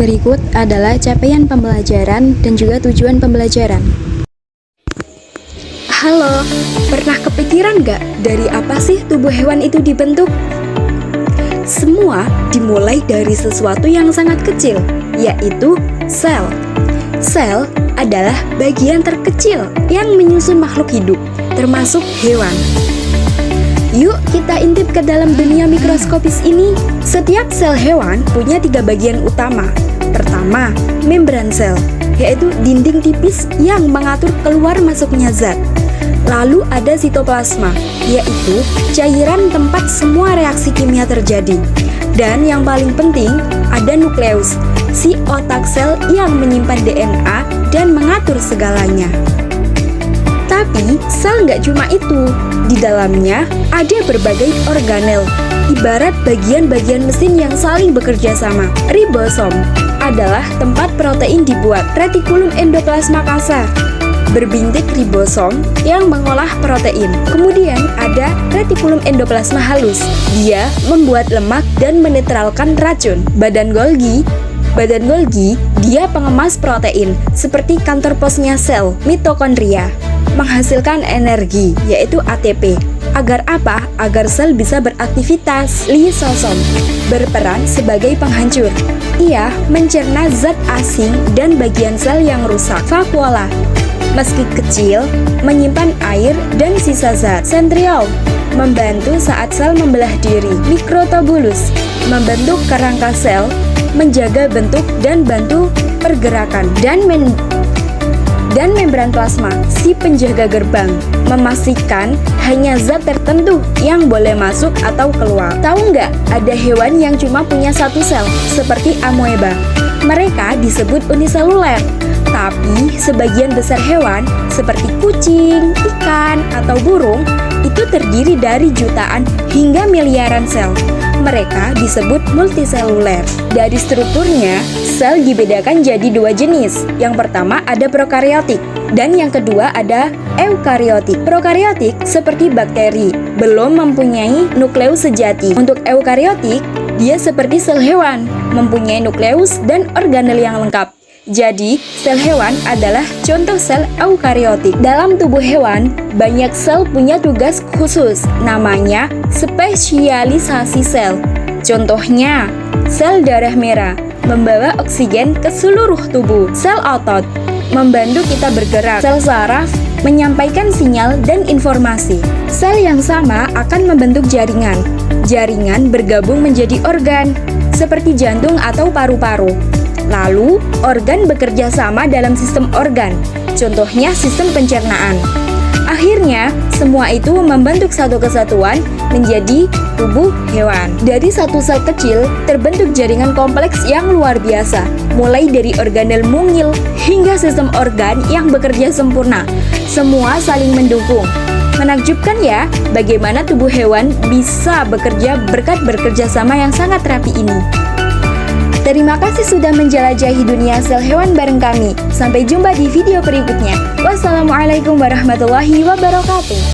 Berikut adalah capaian pembelajaran dan juga tujuan pembelajaran. Halo, pernah kepikiran nggak dari apa sih tubuh hewan itu dibentuk? Semua dimulai dari sesuatu yang sangat kecil, yaitu sel. Sel adalah bagian terkecil yang menyusun makhluk hidup, termasuk hewan. Yuk kita intip ke dalam dunia mikroskopis ini. Setiap sel hewan punya 3 bagian utama. Pertama, membran sel, yaitu dinding tipis yang mengatur keluar masuknya zat. Lalu ada sitoplasma, yaitu cairan tempat semua reaksi kimia terjadi. Dan yang paling penting, ada nukleus, si otak sel yang menyimpan DNA dan mengatur segalanya. Tapi sel nggak cuma itu, di dalamnya ada berbagai organel, ibarat bagian-bagian mesin yang saling bekerja sama. Ribosom adalah tempat protein dibuat, retikulum endoplasma kasar berbintik ribosom yang mengolah protein. Kemudian ada retikulum endoplasma halus, dia membuat lemak dan menetralkan racun. Badan Golgi dia pengemas protein, seperti kantor posnya sel, mitokondria, menghasilkan energi, yaitu ATP. Agar apa? Agar sel bisa beraktivitas. Lisosom berperan sebagai penghancur. Ia mencerna zat asing dan bagian sel yang rusak. Vakuola, meski kecil, menyimpan air dan sisa zat. Sentriol membantu saat sel membelah diri. Mikrotubulus membentuk kerangka sel, menjaga bentuk dan bantu pergerakan. Dan membran plasma, si penjaga gerbang, memastikan hanya zat tertentu yang boleh masuk atau keluar. Tahu nggak, ada hewan yang cuma punya satu sel, seperti amoeba. Mereka disebut uniseluler. Tapi sebagian besar hewan, seperti kucing, ikan, atau burung, itu terdiri dari jutaan hingga miliaran sel. Mereka disebut multiseluler. Dari strukturnya, sel dibedakan jadi 2 jenis. Yang pertama ada prokariotik, dan yang kedua ada eukariotik. Prokariotik seperti bakteri, belum mempunyai nukleus sejati. Untuk eukariotik, dia seperti sel hewan, mempunyai nukleus dan organel yang lengkap. Jadi, sel hewan adalah contoh sel eukariotik. Dalam tubuh hewan, banyak sel punya tugas khusus, namanya spesialisasi sel. Contohnya, sel darah merah membawa oksigen ke seluruh tubuh. Sel otot membantu kita bergerak. Sel saraf menyampaikan sinyal dan informasi. Sel yang sama akan membentuk jaringan. Jaringan bergabung menjadi organ, seperti jantung atau paru-paru. Lalu, organ bekerja sama dalam sistem organ, contohnya sistem pencernaan. Akhirnya, semua itu membentuk satu kesatuan menjadi tubuh hewan. Dari satu sel kecil, terbentuk jaringan kompleks yang luar biasa, mulai dari organel mungil hingga sistem organ yang bekerja sempurna. Semua saling mendukung. Menakjubkan ya, bagaimana tubuh hewan bisa bekerja berkat bekerja sama yang sangat rapi ini. Terima kasih sudah menjelajahi dunia sel hewan bareng kami. Sampai jumpa di video berikutnya. Wassalamualaikum warahmatullahi wabarakatuh.